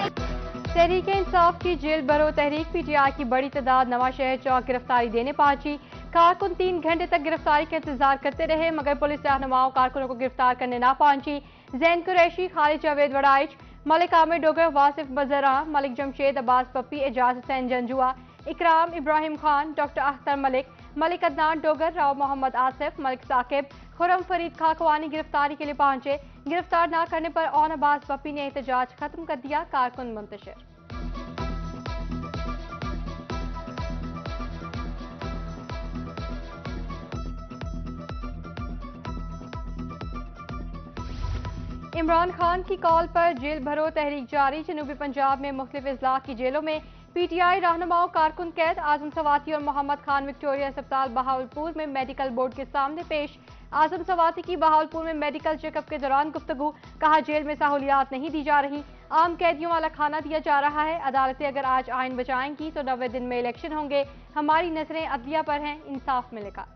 तहरीक इंसाफ की जेल भरो तहरीक पीटीआई की बड़ी तादाद नवाशहर चौक गिरफ्तारी देने पहुंची। कारकुन 3 घंटे तक गिरफ्तारी का इंतजार करते रहे मगर पुलिस रहनुमाओं कारकुनों को गिरफ्तार करने ना पहुंची। जैन कुरैशी, खालिद जावेद वड़ाइच, मलिक आमिर डोगर, वासिफ बजरा, मलिक जमशेद, अब्बास पप्पी, एजाज हुसैन जंजुआ, इकराम इब्राहिम खान, डॉक्टर अख्तर मलिक, मलिक अदनान डोगर, राव मोहम्मद आसिफ, मलिक साकिब, खुरम फरीद खाकवानी गिरफ्तारी के लिए पहुंचे। गिरफ्तार न करने पर ऑन अब्बास पप्पी ने एहतजाज खत्म कर दिया। कारकुन मुंतशिर। इमरान खान की कॉल पर जेल भरो तहरीक जारी। जनूबी पंजाब में मुख्तलिफ अजला की जेलों में पीटीआई रहनुमाओं कारकुन कैद। आजम सवाती और मोहम्मद खान विक्टोरिया अस्पताल बहावलपुर में मेडिकल बोर्ड के सामने पेश। आजम सवाती की बहावलपुर में मेडिकल चेकअप के दौरान गुफ्तगू। कहा, जेल में सहूलियात नहीं दी जा रही, आम कैदियों वाला खाना दिया जा रहा है। अदालतें अगर आज आइन बचाएंगी तो 90 दिन में इलेक्शन होंगे। हमारी नजरें अदलिया पर हैं, इंसाफ मिलेगा।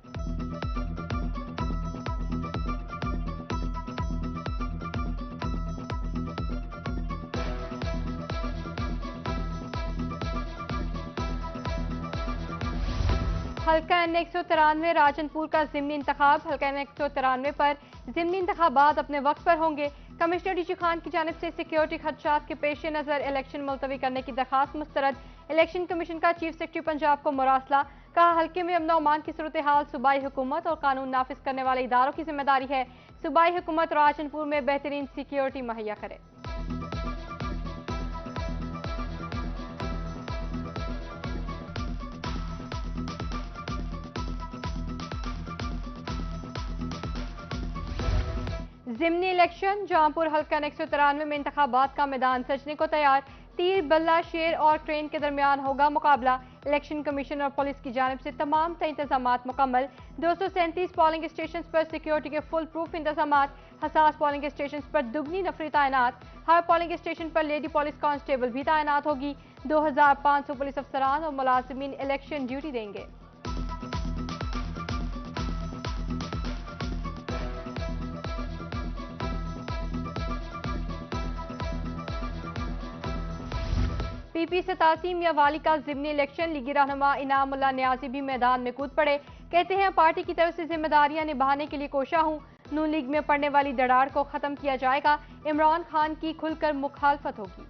हल्का N 193 राजनपुर का ज़िमनी इंतखाब। हल्का N 193 पर ज़िमनी इंतखाबात अपने वक्त पर होंगे। कमिश्नर डीजी खान की जानिब से सिक्योरिटी खदशात के पेश नज़र इलेक्शन मुलतवी करने की दरखास्त मुस्तरद। इलेक्शन कमीशन का चीफ सेक्रेटरी पंजाब को मुरासला। कहा, हल्के में अमन अमान की सूरत हाल सूबाई हुकूमत और कानून नाफिज करने वाले इदारों की जिम्मेदारी है। सूबाई हुकूमत राजनपुर में बेहतरीन सिक्योरिटी मुहैया करे। ज़िमनी इलेक्शन जहांपुर हल्का N 193 में इंतखाबात का मैदान सजने को तैयार। तीर, बल्ला, शेर और ट्रेन के दरमियान होगा मुकाबला। इलेक्शन कमीशन और पुलिस की जानिब से तमाम इंतजामात मुकम्मल। 237 पोलिंग स्टेशन पर सिक्योरिटी के फुल प्रूफ इंतजामात। हसास पोलिंग स्टेशन पर दुगनी नफरी तैनात। हर पोलिंग स्टेशन पर लेडी पुलिस कांस्टेबल भी तैनात होगी। 2500 पुलिस अफसरान और मुलाजिमीन इलेक्शन ड्यूटी देंगे। पीपी 87 मियावाली का ज़िमनी इलेक्शन। लीगी रहनुमा इनामुल्लाह न्याजी भी मैदान में कूद पड़े। कहते हैं, पार्टी की तरफ से जिम्मेदारियां निभाने के लिए कोशा हूं। नून लीग में पड़ने वाली दरार को खत्म किया जाएगा। इमरान खान की खुलकर मुखालफत होगी।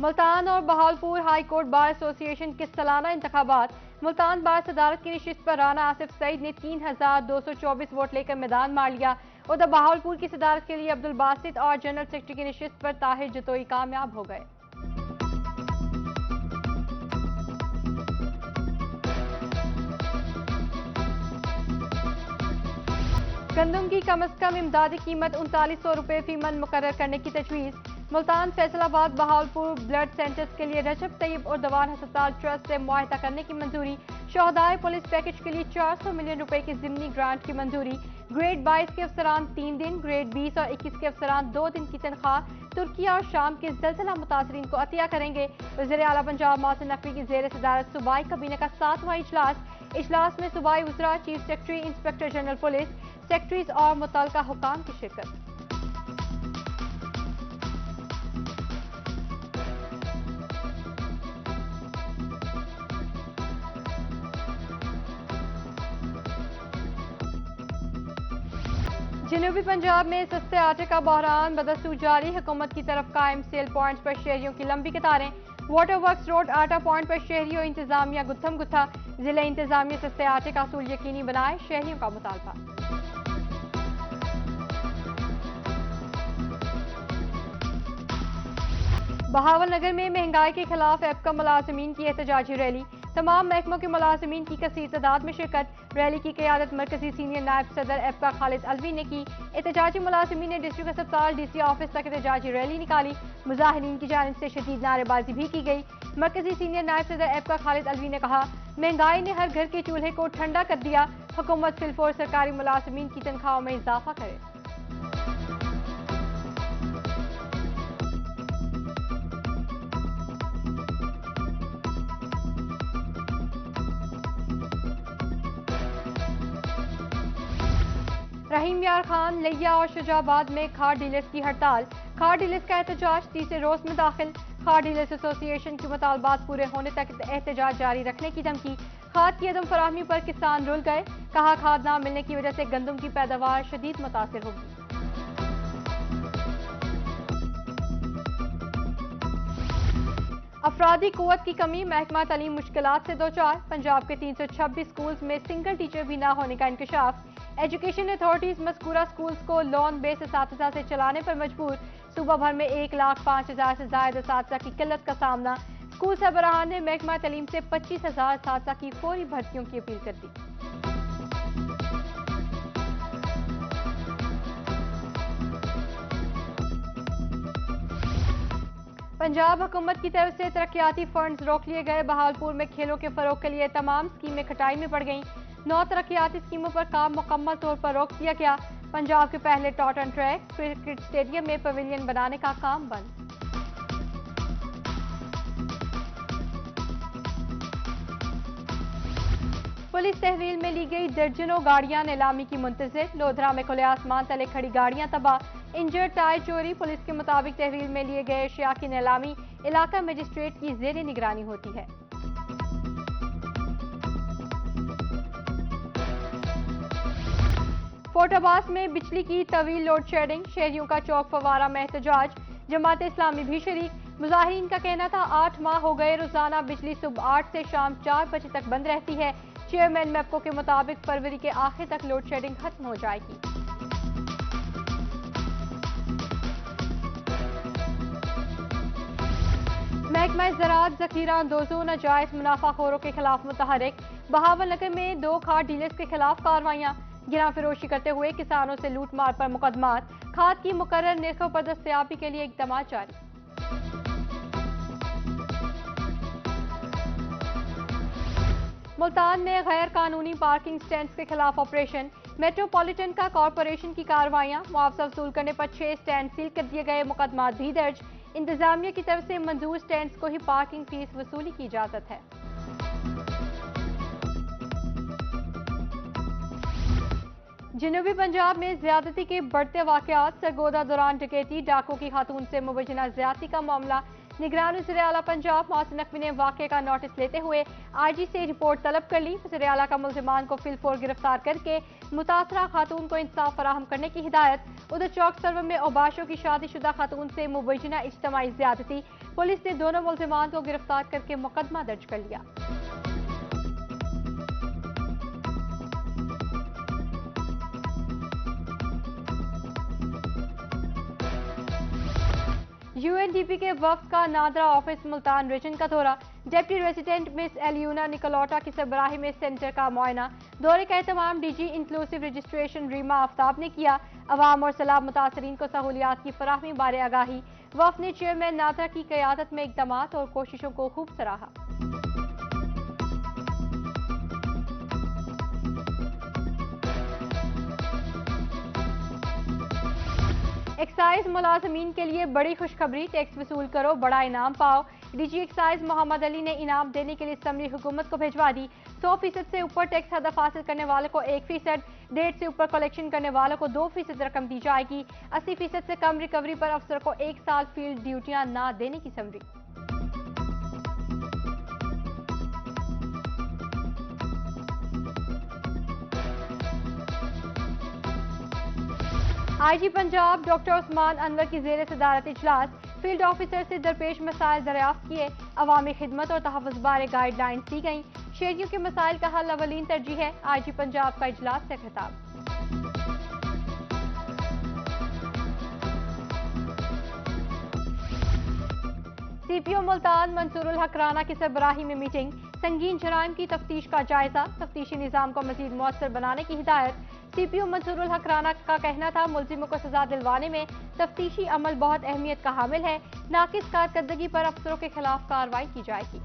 मुल्तान और Bahawalpur high court bar association के सालाना इंतखाबात। मुल्तान बार सदारत की नशिस्त पर राना आसिफ सईद ने 3224 वोट लेकर मैदान मार लिया। उधर बहावलपुर की सदारत के लिए अब्दुल बासित और जनरल सेक्रेटरी की नशिस्त पर ताहिर जतोई कामयाब हो गए। गंदम की कम अज कम इमदादी कीमत 3900 रुपये फी मन मुकर्रर करने की तजवीज़। मुल्तान, फैसलाबाद, बहावलपुर ब्लड सेंटर्स के लिए रजब तैयब और दवान अस्पताल ट्रस्ट से मुआहदा करने की मंजूरी। शोहदाए पुलिस पैकेज के लिए 400 मिलियन रुपए की ज़िमनी ग्रांट की मंजूरी। ग्रेड 22 के अफसरान 3 दिन, ग्रेड 20 और 21 के अफसरान 2 दिन की तनख्वाह तुर्की और शाम के ज़लज़ला मुतासरीन को अतिया करेंगे। वज़ीर आला पंजाब मोहसिन नकवी की ज़ेर सदारत सूबाई काबीना का 7वां इजलास में सूबाई वज़रा, chief secretary, inspector general police, secretaries और मुतल्लिका हुकाम की शिरकत। जनूबी पंजाब में सस्ते आटे का बहरान बदस्तूर जारी। हुकूमत की तरफ कायम सेल पॉइंट्स पर शहरियों की लंबी कतारें। वाटर वर्क्स रोड आटा पॉइंट पर शहरियों इंतजामिया गुत्थम गुत्था। जिला इंतजामिया सस्ते आटे का असूल यकीनी बनाए, शहरियों का मुतालबा। बहावलनगर में महंगाई के खिलाफ एपका मुलाजमीन की एहतजाजी रैली। तमाम महकमों के मुलाजमीन की कसीर तादाद में शिरकत। रैली की क़यादत मरकजी सीनियर नायब सदर एपका खालिद अलवी ने की। एहतजाजी मुलाजमीन ने डिस्ट्रिक्ट अस्पताल DC ऑफिस तक एहतजाजी रैली निकाली। मुजाहिरीन की जानिब से शदीद नारेबाजी भी की गई। मरकजी सीनियर नायब सदर एपका खालिद अलवी ने कहा, महंगाई ने हर घर के चूल्हे को ठंडा कर दिया। हुकूमत फिलफोर सरकारी मुलाजमीन की तनख्वाहों में इजाफा करे। रहीम यार खान, लिया और शुजाबाद में खाद डीलर्स की हड़ताल। खाद डीलर्स का एहतजाज तीसरे रोज में दाखिल। खाद डीलर्स एसोसिएशन के मुतालबात पूरे होने तक एहतजाज जारी रखने की धमकी। खाद की अदम फराहमी पर किसान रुल गए। कहा, खाद न मिलने की वजह से गंदम की पैदावार शदीद मुतासिर होगी। अफरादी कुव्वत की कमी, महकमा तालीम मुश्किलात से दो चार। पंजाब के 326 स्कूल्स में सिंगल टीचर भी न होने का इंकशाफ। एजुकेशन अथॉरिटीज मज़कूरा स्कूल्स को लोन बेस असातिज़ा से चलाने पर मजबूर। सूबा भर में 1,05,000 से ज्यादा असातिज़ा की किल्लत का सामना। स्कूल सरबराहान ने महकमा तालीम से 25,000 असातिज़ा की फौरी भर्तियों की अपील कर दी। पंजाब हुकूमत की तरफ से तरक्याती फंड्स रोक लिए गए। बहावलपुर में खेलों के फरोग के लिए तमाम स्कीमें खटाई में पड़ गईं। 9 तरक्याती स्कीमों पर काम मुकम्मल तौर पर रोक दिया गया। पंजाब के पहले टॉटन ट्रैक क्रिकेट स्टेडियम में पवेलियन बनाने का काम बंद। पुलिस तहवील में ली गई दर्जनों गाड़ियां नीलामी की मुंतजिर। लोधरा में खुले आसमान तले खड़ी गाड़ियां तबाह। इंजर्ड टायर चोरी। पुलिस के मुताबिक तहवील में लिए गए अशिया की नीलामी इलाका मजिस्ट्रेट की जेर निगरानी होती है। फोर्टाबास में बिजली की तवील लोड शेडिंग। शहरियों का चौक फवारा में एहतजाज। जमात इस्लामी भी शरीक। मुजाहिरीन का कहना था 8 माह हो गए रोजाना बिजली सुबह 8 से शाम 4 बजे तक बंद रहती है। चेयरमैन मैपको के मुताबिक फरवरी के आखिर तक लोड शेडिंग खत्म हो जाएगी। महकमा ज़राअत ज़ख़ीरा अंदोजों नाजायज मुनाफाखोरों के खिलाफ मुतहरिक। बहावलनगर में 2 खाद डीलर्स के खिलाफ कार्रवाइयां। गिरा फरोशी करते हुए किसानों से लूट मार पर मुकदमात। खाद की मुकर्रर निर्खों पर दस्तयाबी के लिए इक़दाम जारी। मुल्तान में गैर कानूनी पार्किंग स्टैंड्स के खिलाफ ऑपरेशन। मेट्रोपॉलिटन का कॉरपोरेशन की कार्रवाइयां। मुआवजा वसूल करने पर 6 स्टैंड सील कर दिए गए। मुकदमात भी दर्ज। इंतजामिया की तरफ से मंजूर स्टैंड्स को ही पार्किंग फीस वसूली की इजाजत है। जनूबी पंजाब में ज्यादती के बढ़ते वाकयात। सरगोदा दौरान डकैती, डाकों की खातून से मुबैना ज्यादती का मामला। निगरान वज़ीर आला पंजाब मोहसिन नकवी ने वाक़े का नोटिस लेते हुए आईजी से रिपोर्ट तलब कर ली। वज़ीर आला का मुल्ज़िमान को फिलफोर गिरफ्तार करके मुतासरा खातून को इंसाफ फराहम करने की हिदायत। उधर चौक सर्वर में ओबाशों की शादीशुदा खातून से मुबैना इज्तिमाई ज्यादती। पुलिस ने दोनों मुल्ज़िमान को गिरफ्तार करके मुकदमा दर्ज कर लिया। यूएनडीपी के वफ्द का नादरा ऑफिस मुल्तान रीजन का दौरा। Deputy resident miss Eliona Nicoleta की सरबराही में सेंटर का मुआयना। दौरे का एहतमाम DG inclusive registration Reema Aftab ने किया। अवाम और सैलाब मुतासरीन को सहूलियात की फराहमी बारे आगाही। वफ्द ने चेयरमैन नादरा की क़यादत में इक़दामात और कोशिशों को खूब सराहा। एक्साइज मुलाजमीन के लिए बड़ी खुशखबरी। टैक्स वसूल करो, बड़ा इनाम पाओ। डीजी एक्साइज मोहम्मद अली ने इनाम देने के लिए असम्बली हुकूमत को भिजवा दी। 100% से ऊपर टैक्स हदफ हासिल करने वालों को 1%, 1.5 से ऊपर कलेक्शन करने वालों को 2% रकम दी जाएगी। 80% से कम रिकवरी पर अफसर को 1 साल फील्ड ड्यूटियां न देने की summary. IG Punjab doctor Usman Anwar की जेर सदारत इजलास। फील्ड ऑफिसर से दरपेश मसाइल दरियाफ्त किए। अवामी खिदमत और तहफ़्फ़ुज़ बारे गाइडलाइंस दी गईं। शहरियों के मसाइल का हल अवलीन तरजीह है। आईजी पंजाब का इजलास से खिताब। सीपीओ मुल्तान मंसूरुल हक राना की सरबराही में मीटिंग। संगीन जराइम की तफ्तीश का जायजा। तफ्तीशी निज़ाम को मज़ीद मौसर बनाने की हिदायत। सीपीओ मंसूरुल हक राना का कहना था मुल्जिमों को सजा दिलवाने में तफ्तीशी अमल बहुत अहमियत का हामिल है। नाकिस कारकर्दगी पर अफसरों के खिलाफ कार्रवाई की जाएगी।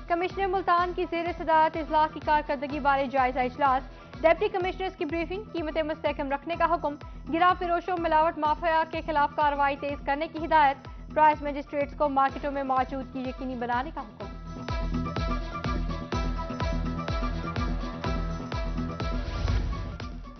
कमिश्नर मुल्तान की जेर सदारत इजलास की कारकर्दगी बारे जायजा इजलास। डिप्टी कमिश्नर्स की ब्रीफिंग। कीमतें मुस्तहकम रखने का हुक्म। गिरा फिरोशों मिलावट माफिया के खिलाफ कार्रवाई तेज करने की हिदायत। प्राइस मजिस्ट्रेट्स को मार्केटों में मौजूदगी यकीनी बनाने का हुक्म।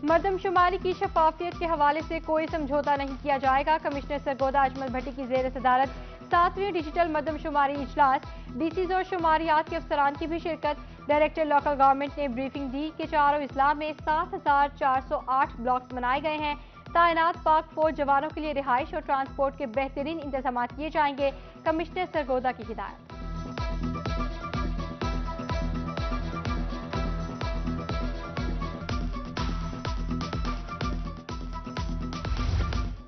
मरदमशुमारी की शफाफियत के हवाले से कोई समझौता नहीं किया जाएगा। कमिश्नर सरगोदा अजमल भट्टी की जेर सदारत 7वीं डिजिटल मरदमशुमारी इजलास, डीसीज और शुमारियात के अफसरान की भी शिरकत। डायरेक्टर लोकल गवर्नमेंट ने ब्रीफिंग दी कि चारों इजला में 7,408 ब्लॉक्स बनाए गए हैं। तैनात पाक फौज जवानों के लिए रिहाइश और ट्रांसपोर्ट के बेहतरीन इंतजाम किए जाएंगे। कमिश्नर सरगोदा की हिदायत।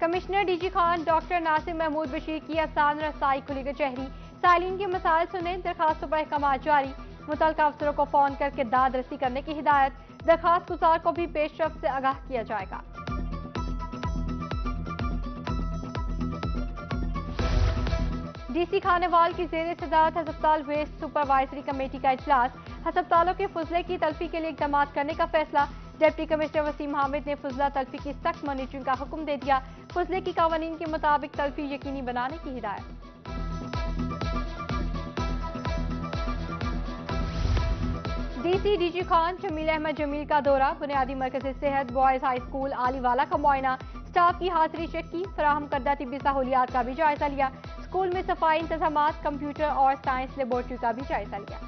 Commissioner DG Khan doctor Nasir Mahmood Bashir की आसान रसाई खुली कचहरी, साइलिन के मसाइल सुने, दरखास्तों पर अहकाम जारी। मुतल्लिका अफसरों को फोन करके दाद रसी करने की हिदायत। दरखास्त गुजार को भी पेशरफ से आगाह किया जाएगा। डीसी खानेवाल की जेर सदारत हस्पताल वेस्ट सुपरवाइजरी कमेटी का इजलास, हस्पतालों के फुजले की तल्फी के लिए इकदाम करने का फैसला। डिप्टी कमिश्नर वसीम हामिद ने फुजला तल्फी की सख्त मॉनिटरिंग का हुक्म दे दिया। फुजले की कानून के मुताबिक तल्फी यकीनी बनाने की हिदायत। डीसी डीजी खान जमील अहमद जमील का दौरा, बुनियादी मरकज सेहत बॉयज हाई स्कूल आलीवाला का मुआयना, स्टाफ की हाजिरी चेक की, फराहम करदा तिब्बी सहूलियात का भी जायजा लिया। स्कूल में सफाई इंतजाम, कंप्यूटर और साइंस लेबोरेटरी का भी जायजा लिया।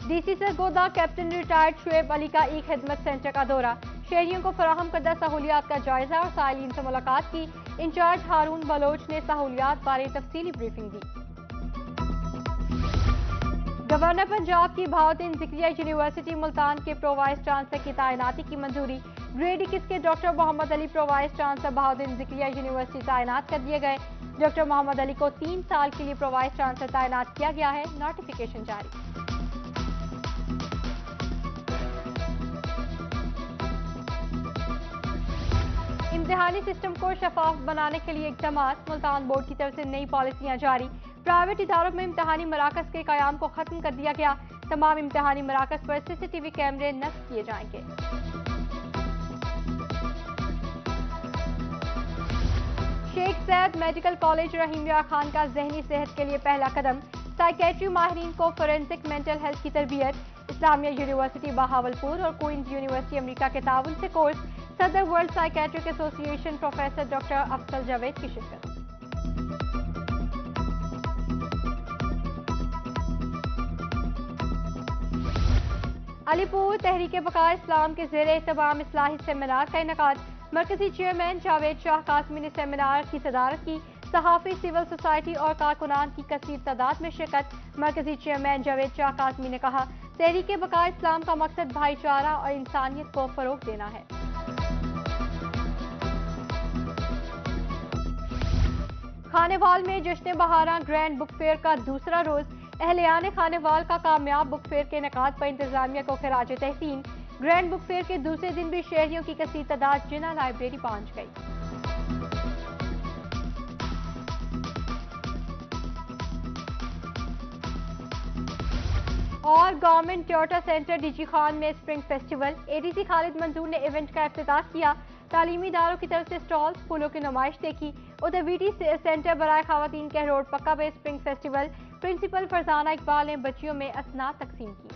DC Sargodha captain retired Shoaib Ali का ई खिदमत सेंटर का दौरा, शहरियों को फराहम करदा सहूलियात का जायजा और साइलिन से मुलाकात की। इंचार्ज हारून बलोच ने सहूलियात बारे तफसीली ब्रीफिंग दी। गवर्नर पंजाब की बहाउद्दीन ज़िक्रिया यूनिवर्सिटी मुल्तान के प्रो वाइस चांसलर की तैनाती की मंजूरी। ग्रेड 21 के doctor Mohammad Ali pro vice chancellor Bahauddin Zakariya university तैनात कर दिए गए। डॉक्टर मोहम्मद अली को 3 साल के लिए प्रो वाइस चांसलर तैनात किया गया है। नोटिफिकेशन जारी। इम्तिहानी सिस्टम को शफाफ बनाने के लिए इकदाम, मुल्तान बोर्ड की तरफ से नई पॉलिसियां जारी। प्राइवेट इदारों में इम्तिहानी मराकज के कयाम को खत्म कर दिया गया। तमाम इम्तिहानी मराकज पर सीसीटीवी कैमरे नस्ब किए जाएंगे। शेख सैद मेडिकल कॉलेज रहीमिया खान का जहनी सेहत के लिए पहला कदम, साइकेट्री माहिरीन को फोरेंसिक मेंटल हेल्थ की तरबियत। इस्लामिया यूनिवर्सिटी बहावलपुर और क्वींस यूनिवर्सिटी अमेरिका के ताउन से कोर्स। सदर world psychiatric association professor doctor Afsal Javed की शिरकत। अलीपुर तहरीक बका इस्लाम के जेर एहतमाम इस्लाही सेमिनार का इनेकाद। मरकजी चेयरमैन जावेद शाह कासमी ने सेमिनार की सदारत की। सहाफ़ी, सिविल सोसाइटी और कारकुनान की कसीर तादाद में शिरकत। मरकजी चेयरमैन जावेद शाह कासमी ने कहा, तहरीक बका इस्लाम का मकसद भाईचारा और इंसानियत को फरोग देना है। खानेवाल में जश्न बहारा ग्रैंड बुक फेयर का दूसरा रोज। अहलियान खानेवाल का कामयाब बुक फेयर के इनेकाद पर इंतजामिया को खिराज तहसीन। ग्रैंड बुक फेयर के दूसरे दिन भी शहरियों की कसीर तादाद जिन्ना लाइब्रेरी पहुंच गई। और government Toyota centre DG Khan में स्प्रिंग फेस्टिवल, एडीसी खालिद मंजूर ने इवेंट का इफ्तिताह किया। तालीमी इदारों की तरफ से स्टॉल, फूलों की नुमाइश देखी। उधर वीटी सेंटर बराए खवातीन के रोड पक्का पे spring festival, principal Farzana Iqbal ने बच्चियों में असनाद तकसीम की।